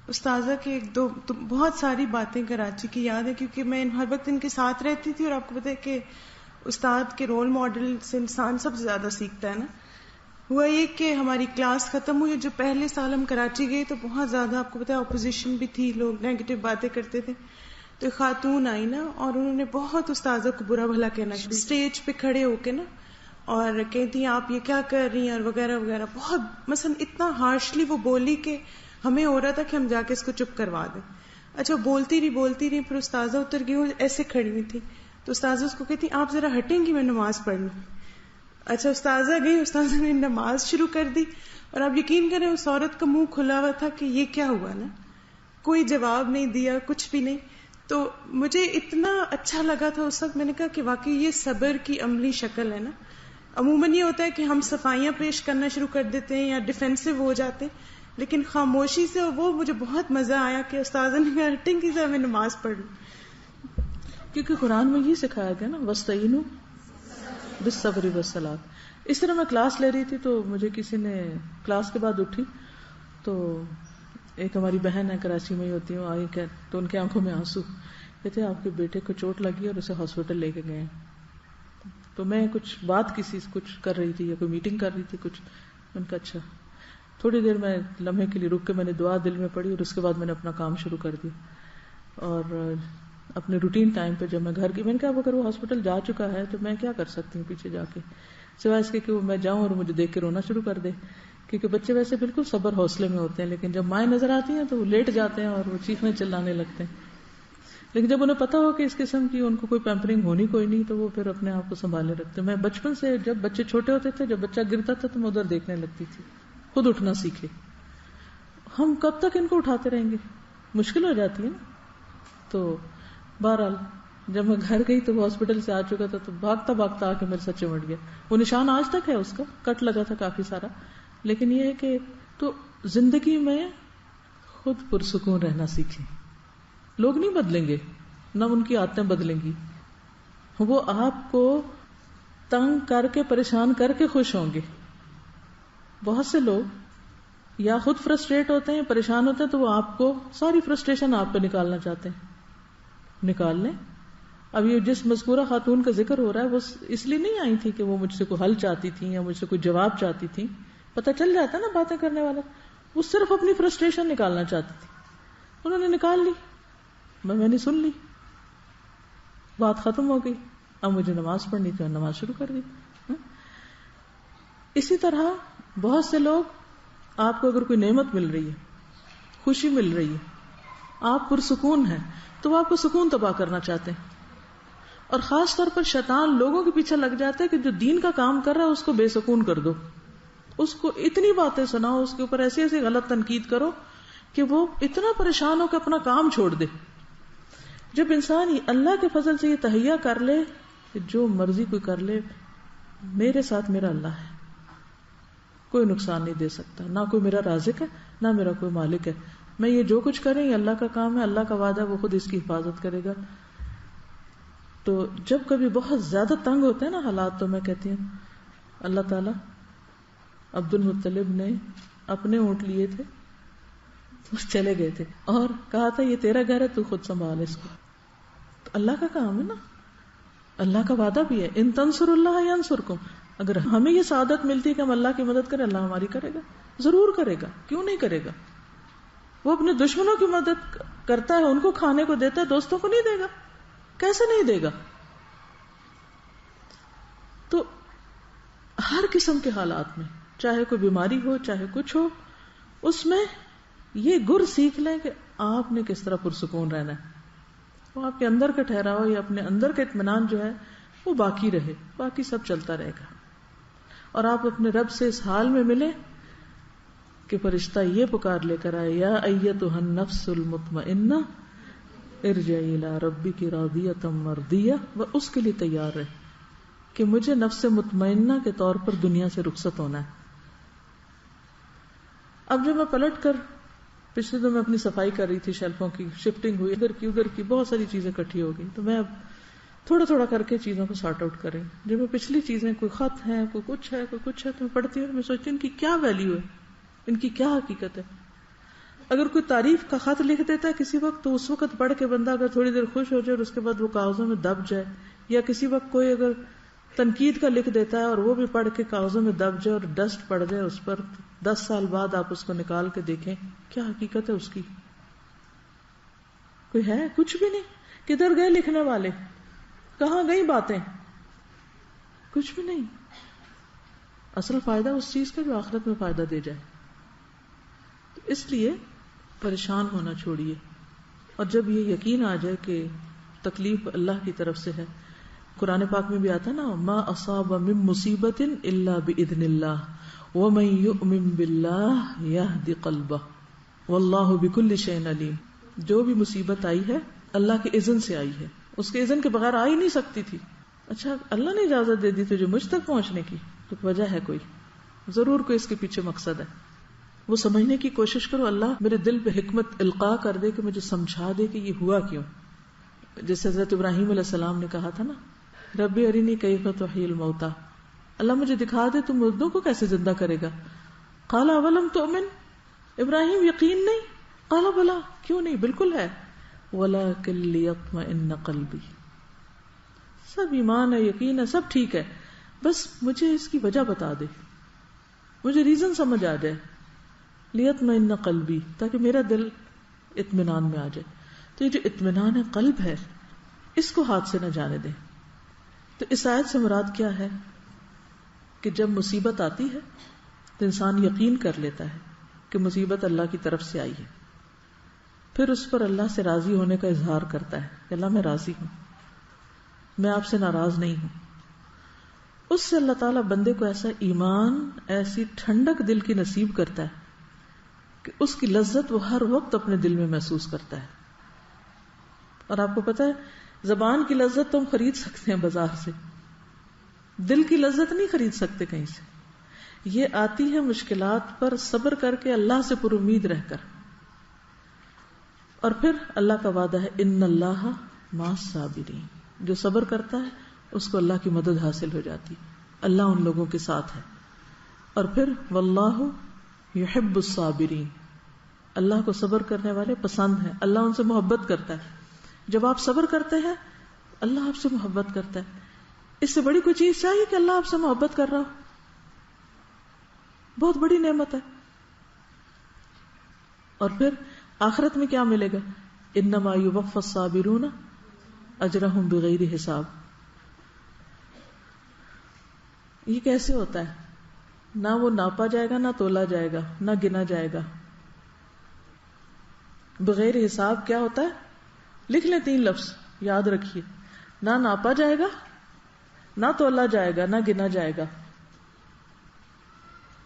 استاذہ کے ایک دو تو بہت ساری باتیں کراچی کی یاد ہے، کیونکہ میں ہر وقت ان کے ساتھ رہتی تھی، اور آپ کو پتہ ہے کہ استاد کے رول ماڈل سے انسان سب سے زیادہ سیکھتا ہے نا۔ ہوا یہ کہ ہماری کلاس ختم ہوئی، جو پہلے سال ہم کراچی گئے تو بہت زیادہ آپ کو پتہ ہے اپوزیشن بھی تھی، لوگ نیگیٹو باتیں کرتے تھے، تو ایک خاتون آئی نا، اور انہوں نے بہت استاذہ کو برا بھلا کہنا شروع، اسٹیج پہ کھڑے ہو کے نا، اور کہتی ہیں آپ یہ کیا کر رہی ہیں اور وغیرہ وغیرہ، بہت مثلا اتنا ہارشلی وہ بولی کہ ہمیں ہو رہا تھا کہ ہم جا کے اس کو چپ کروا دیں۔ اچھا بولتی رہی، پھر استاذہ اتر گئی، وہ ایسے کھڑی ہوئی تھی، تو استاذہ اس کو کہتی آپ ذرا ہٹیں گی، میں نماز پڑھ لوں۔ اچھا استاذہ گئی، استاذہ نے نماز شروع کر دی، اور آپ یقین کریں اس عورت کا منہ کھلا ہوا تھا کہ یہ کیا ہوا نا، کوئی جواب نہیں دیا، کچھ بھی نہیں۔ تو مجھے اتنا اچھا لگا تھا اس وقت، میں نے کہا کہ واقعی یہ صبر کی عملی شکل ہے نا۔ عموماً یہ ہوتا ہے کہ ہم صفائیاں پیش کرنا شروع کر دیتے ہیں یا ڈیفینسو ہو جاتے ہیں، لیکن خاموشی سے وہ مجھے بہت مزہ آیا کہ استاذہ نے کہا ہٹیں کی سے میں نماز پڑھ لوں، کیونکہ قرآن میں یہ سکھایا گیا نا وَاسْتَعِینُوا بِالصَّبْرِ وَالصَّلَاةِ۔ اس طرح میں کلاس لے رہی تھی تو مجھے کسی نے کلاس کے بعد اٹھی، تو ایک ہماری بہن ہے کراچی میں ہی ہوتی ہے، وہ آئی کہ تو ان کی آنکھوں میں آنسو، کہتے آپ کے بیٹے کو چوٹ لگی اور اسے ہاسپٹل لے کے گئے ہیں۔ تو میں کچھ بات کچھ کر رہی تھی یا کوئی میٹنگ کر رہی تھی کچھ، ان کا اچھا تھوڑی دیر میں لمحے کے لیے رک کے میں نے دعا دل میں پڑھی، اور اس کے بعد میں نے اپنا کام شروع کر دیا۔ اور اپنے روٹین ٹائم پہ جب میں گھر کی، میں نے کہا اب اگر وہ ہاسپٹل جا چکا ہے تو میں کیا کر سکتی ہوں پیچھے جا کے، سوائے اس کے کہ وہ میں جاؤں اور مجھے دیکھ کے رونا شروع کر دے، کیونکہ بچے ویسے بالکل صبر حوصلے میں ہوتے ہیں، لیکن جب مائیں نظر آتی ہیں تو وہ لیٹ جاتے ہیں اور وہ چیخنے چلانے لگتے ہیں۔ لیکن جب انہیں پتا ہو کہ اس قسم کی ان کو کوئی پیمپرنگ ہونی کوئی نہیں، تو وہ پھر اپنے آپ کو سنبھالے رکھتے۔ میں بچپن سے جب بچے چھوٹے ہوتے تھے، جب بچہ گرتا تھا تو میں ادھر دیکھنے لگتی تھی، خود اٹھنا سیکھے۔ ہم کب تک ان کو اٹھاتے رہیں گے، مشکل ہو جاتی ہے نا۔ تو بہرحال جب میں گھر گئی تو وہ ہاسپٹل سے آ چکا تھا، تو بھاگتا بھاگتا آ کے میرے ساتھ چمٹ گیا۔ وہ نشان آج تک ہے، اس کا کٹ لگا تھا کافی سارا، لیکن یہ ہے کہ تو زندگی میں خود پرسکون رہنا سیکھیں۔ لوگ نہیں بدلیں گے، نہ ان کی عادتیں بدلیں گی، وہ آپ کو تنگ کر کے پریشان کر کے خوش ہوں گے۔ بہت سے لوگ یا خود فرسٹریٹ ہوتے ہیں، پریشان ہوتے ہیں، تو وہ آپ کو ساری فرسٹریشن آپ پہ نکالنا چاہتے ہیں، نکال لیں۔ اب یہ جس مذکورہ خاتون کا ذکر ہو رہا ہے وہ اس لیے نہیں آئی تھی کہ وہ مجھ سے کوئی حل چاہتی تھی یا مجھ سے کوئی جواب چاہتی تھی، پتہ چل جاتا نا باتیں کرنے والا، وہ صرف اپنی فرسٹریشن نکالنا چاہتی تھی، انہوں نے نکال لی، میں نے سن لی، بات ختم ہو گئی۔ اب مجھے نماز پڑھنی تھی، نماز شروع کر دی۔ اسی طرح بہت سے لوگ، آپ کو اگر کوئی نعمت مل رہی ہے، خوشی مل رہی ہے، آپ پرسکون ہیں، تو وہ آپ کو سکون تباہ کرنا چاہتے ہیں، اور خاص طور پر شیطان لوگوں کے پیچھے لگ جاتا ہے کہ جو دین کا کام کر رہا ہے اس کو بے سکون کر دو، اس کو اتنی باتیں سناؤ، اس کے اوپر ایسی ایسی غلط تنقید کرو کہ وہ اتنا پریشان ہو کہ اپنا کام چھوڑ دے۔ جب انسان اللہ کے فضل سے یہ تہیہ کر لے کہ جو مرضی کوئی کر لے، میرے ساتھ میرا اللہ ہے، کوئی نقصان نہیں دے سکتا، نہ کوئی میرا رازق ہے نہ میرا کوئی مالک ہے، میں یہ جو کچھ کریں یہ اللہ کا کام ہے، اللہ کا وعدہ ہے، وہ خود اس کی حفاظت کرے گا۔ تو جب کبھی بہت زیادہ تنگ ہوتے ہیں نا حالات، تو میں کہتی ہوں اللہ تعالیٰ، عبد المطلب نے اپنے اونٹ لیے تھے، چلے گئے تھے اور کہا تھا یہ تیرا گھر ہے، تو خود سنبھال اس کو۔ تو اللہ کا کام ہے نا، اللہ کا وعدہ بھی ہے، ان تنصر اللہ ینصرکم، اگر ہمیں یہ سعادت ملتی ہے کہ ہم اللہ کی مدد کریں، اللہ ہماری کرے گا، ضرور کرے گا، کیوں نہیں کرے گا۔ وہ اپنے دشمنوں کی مدد کرتا ہے، ان کو کھانے کو دیتا ہے، دوستوں کو نہیں دے گا، کیسے نہیں دے گا۔ تو ہر قسم کے حالات میں، چاہے کوئی بیماری ہو چاہے کچھ ہو، اس میں یہ گر سیکھ لیں کہ آپ نے کس طرح پرسکون رہنا ہے، وہ آپ کے اندر کا ٹھہراؤ یا اپنے اندر کا اطمینان جو ہے وہ باقی رہے، باقی سب چلتا رہے گا۔ اور آپ اپنے رب سے اس حال میں ملیں کہ فرشتہ یہ پکار لے کر آئے، یا ایتھا النفس المطمئنہ ارجعی الی ربک راضیۃ مرضیہ، وہ اس کے لیے تیار رہے کہ مجھے نفس مطمئنہ کے طور پر دنیا سے رخصت ہونا ہے۔ اب جب میں پلٹ کر پچھلے دن میں اپنی صفائی کر رہی تھی، شیلفوں کی شفٹنگ ہوئی، ادھر کی بہت ساری چیزیں اکٹھی ہو گئی، تو میں اب تھوڑا تھوڑا کر کے چیزوں کو سارٹ آؤٹ کریں۔ جب میں پچھلی چیزیں، کوئی خط ہے، کوئی کچھ ہے تو میں پڑھتی ہوں، میں سوچتی ہوں ان کی کیا ویلیو ہے، ان کی کیا حقیقت ہے۔ اگر کوئی تعریف کا خط لکھ دیتا ہے کسی وقت تو اس وقت پڑھ کے بندہ اگر تھوڑی دیر خوش ہو جائے اور اس کے بعد وہ کاغذوں میں دب جائے، یا کسی وقت کوئی اگر تنقید کا لکھ دیتا ہے اور وہ بھی پڑھ کے کاغذوں میں دب جائے اور ڈسٹ پڑ جائے اس پر، 10 سال بعد آپ اس کو نکال کے دیکھیں کیا حقیقت ہے اس کی؟ کوئی ہے؟ کچھ بھی نہیں. کدھر گئے لکھنے والے؟ کہاں گئی باتیں؟ کچھ بھی نہیں. اصل فائدہ اس چیز کا جو آخرت میں فائدہ دے جائے. تو اس لیے پریشان ہونا چھوڑیے، اور جب یہ یقین آ جائے کہ تکلیف اللہ کی طرف سے ہے. قرآن پاک میں بھی آتا نا، ما اصاب من مصیبت الا باذن اللہ ومن یؤمن باللہ یہد قلبہ واللہ بکل شیء علیم. جو بھی مصیبت آئی ہے اللہ کے اذن سے آئی ہے، اس کے اذن کے بغیر آ ہی نہیں سکتی تھی. اچھا اللہ نے اجازت دے دی تھی جو مجھ تک پہنچنے کی، تو وجہ ہے کوئی، ضرور کوئی اس کے پیچھے مقصد ہے. وہ سمجھنے کی کوشش کرو. اللہ میرے دل پہ حکمت القاء کر دے کہ مجھے سمجھا دے کہ یہ ہوا کیوں. جیسے حضرت ابراہیم علیہ السلام نے کہا تھا نا، ربی ارینی کیف تحیی الموتى، اللہ مجھے دکھا دے تم مردوں کو کیسے زندہ کرے گا. قال اولم تؤمن، ابراہیم یقین نہیں؟ قال بلا، کیوں نہیں، بالکل ہے. ولکن لیطمئن قلبی، سب ایمان ہے، یقین ہے، سب ٹھیک ہے، بس مجھے اس کی وجہ بتا دے، مجھے ریزن سمجھ آ جائے. لیطمئن قلبی، تاکہ میرا دل اطمینان میں آ جائے. تو یہ جو اطمینان قلب ہے اس کو ہاتھ سے نہ جانے دیں. تو اس آیت سے مراد کیا ہے کہ جب مصیبت آتی ہے تو انسان یقین کر لیتا ہے کہ مصیبت اللہ کی طرف سے آئی ہے، پھر اس پر اللہ سے راضی ہونے کا اظہار کرتا ہے کہ اللہ میں راضی ہوں، میں آپ سے ناراض نہیں ہوں. اس سے اللہ تعالیٰ بندے کو ایسا ایمان، ایسی ٹھنڈک دل کی نصیب کرتا ہے کہ اس کی لذت وہ ہر وقت اپنے دل میں محسوس کرتا ہے. اور آپ کو پتہ ہے زبان کی لذت تو ہم خرید سکتے ہیں بازار سے، دل کی لذت نہیں خرید سکتے کہیں سے. یہ آتی ہے مشکلات پر صبر کر کے اللہ سے پر امید رہ کر. اور پھر اللہ کا وعدہ ہے ان اللہ مع الصابرین، جو صبر کرتا ہے اس کو اللہ کی مدد حاصل ہو جاتی، اللہ ان لوگوں کے ساتھ ہے. اور پھر واللہ یحب الصابرین، اللہ کو صبر کرنے والے پسند ہیں، اللہ ان سے محبت کرتا ہے. جب آپ صبر کرتے ہیں اللہ آپ سے محبت کرتا ہے. اس سے بڑی کوئی چیز چاہیے کہ اللہ آپ سے محبت کر رہا ہو؟ بہت بڑی نعمت ہے. اور پھر آخرت میں کیا ملے گا؟ انما یوفی الصابرون اجرہم بغیر حساب. یہ کیسے ہوتا ہے؟ نہ وہ ناپا جائے گا، نہ تولا جائے گا، نہ گنا جائے گا. بغیر حساب کیا ہوتا ہے؟ لکھ لیں 3 لفظ یاد رکھیے، نہ ناپا جائے گا، نہ تولا جائے گا، نہ گنا جائے گا.